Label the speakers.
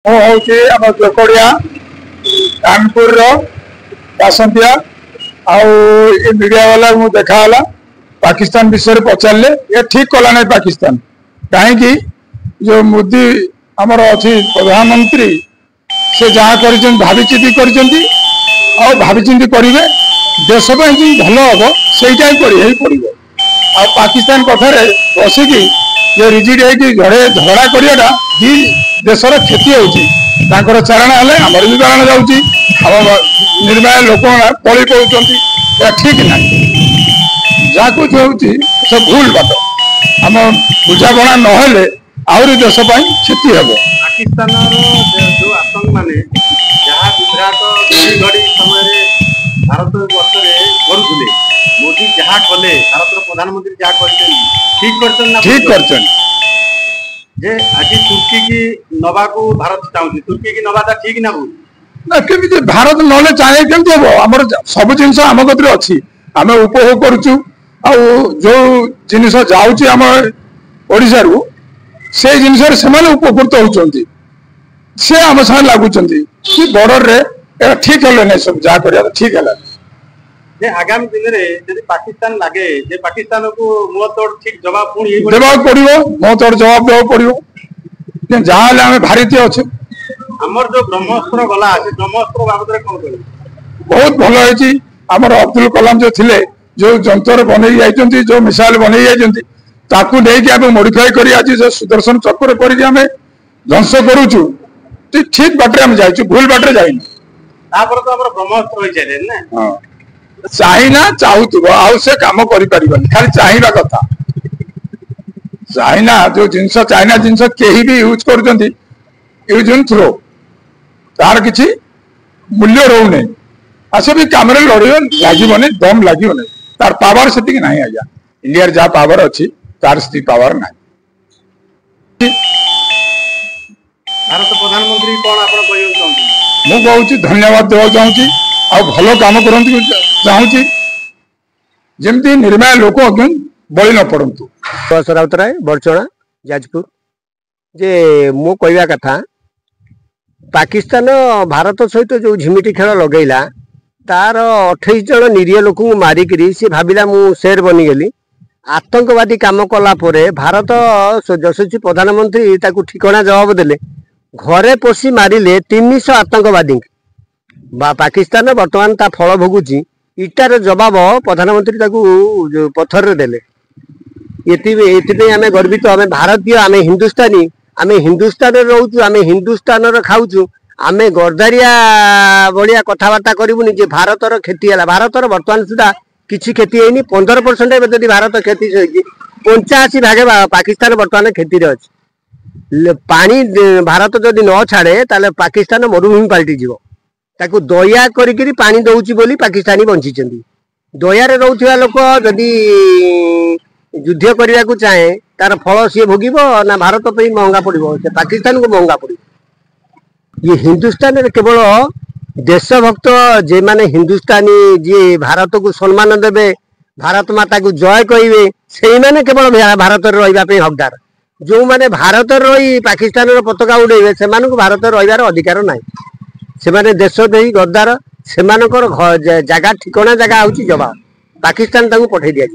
Speaker 1: आम जोकड़िया कानपुर बासंतिया मीडिया वाला मुझे देखाला पाकिस्तान विषय पचारे ये ठीक कला ना पाकिस्तान कहीं जो मोदी आमर अच्छी प्रधानमंत्री से जहाँ कर भाविचिंती कर भाविचिंती करेंगे देश भल हम से पड़ो आ पाकिस्तान कथार बसिकी ये रिजिड झगड़ा कराटा दी देशर क्षति होकर चारण हेल्ले आमर भी चारण जाऊँगी निर्माण लोक पलि पड़ते ठीक ना जहाँ सब भूल बात आम बुझापड़ा नहेले आहरी देश क्षति हे
Speaker 2: पाकिस्तान जो आतंक माने जहाँ विभ्राट घड़ी समय भारत वर्ष करुले मोदी जहाँ कले भारत प्रधानमंत्री जहाँ ठीक कर आज तुर्की की नवा को भारत चाहूँ तुर्की की नवाटा ठीक ना
Speaker 1: ना केमी भारत ना चाहे केमती हम आम सब जिन आम कत अच्छी आम उपभोग करुचु जो जिन जाऊँम ओडिशा रु से जिन उपकृत होती से आम साथ लगुंट कि बॉर्डर रे ठीक है ना सब जहाँ कर ठीक है
Speaker 2: आगामी दिन में पाकिस्तान लगे पाकिस्तान को मुह तोड़ ठीक जवाब
Speaker 1: देवा पड़ो मुह तोड़ जवाब देवा पड़ो जहाँ आम भारतीय अच्छे
Speaker 2: आमर जो ब्रह्मस्त्र गला ब्रह्मस्त्र बाबद कौन
Speaker 1: बहुत भल है आमर अब्दुल कलाम जो थे जो जंतर बन जो मिसाइल बन नहीं मॉडिफाई कर आज जो सुदर्शन चक्र कर ध्वंस करुचु ठीक बाटे आम जाइए भूल बाटे जाइन
Speaker 2: तो ब्रह्मस्त्र
Speaker 1: चाइना चाहूब से कम कर खाली चाहिए कथा चाइना जो जिनस चाइना जिनस कहीं भी यूज कर यूज एंड थ्रो तार किसी मूल्य रोने आसे भी कम लड़े लगे दम लगे तार पावर से ना आज्ञा इंडिया जहाँ पावर अच्छी तार से पावर ना
Speaker 2: भारत प्रधानमंत्री कौन आप
Speaker 1: कहूँ धन्यवाद देवा चाहूँगी आ भल कम कर चाहूँगी जमती निर्माण लोक बलि न पड़तु
Speaker 3: राउतराय बड़चणा जाजपुर जे मो कहवा कथा पाकिस्तान भारत सहित जो झिमिटी खेल लगेला तार 28 जन निरीह लोक मारिक सी भाविला मु शेर बनीगली आतंकवादी काम कला भारत यशस्वी प्रधानमंत्री ताकू ठिकाना जवाब देले घरे पशि मारिले 300 आतंकवादी पाकिस्तान बर्तमान ता फल भोगुची इटार जवाब प्रधानमंत्री ताकू पत्थर देले ये आम गर्वित आम भारतीय आम हिंदुस्तानी आम हिंदुस्तान रोचु आम हिंदुस्तान खाऊचु आम गर्दारिया भाया कथबार्ता करूनी जे भारतर क्षति है भारतर बर्तमान सुधा किसी क्षति है 15% जब भारत क्षति सही 85 भागे पाकिस्तान बर्तमान क्षति अच्छी पानी भारत जदि न छाड़े ताले पाकिस्तान मरुभूमि पलटि ताकू दया करी पानी दौची बोली पाकिस्तानी बंची दयारे रोथुवा लोक जदि युद्ध करने को चाहे तार फल सी भोग ना भारत पे महंगा पड़ो से पाकिस्तान को महंगा पड़ो ये हिंदुस्तान केवल देशभक्त जे माने हिंदुस्तानी जी भारत को सम्मान देवे भारत माता को जय कहे से माने केवल भारत रही हकदार जो माने भारत रही पाकिस्तान पताका उड़े से भारत रही अधिकार ना से देशद्रोही गद्दार से जगह ठिकाना जगह हूँ जवाब पाकिस्तान पठे दिया।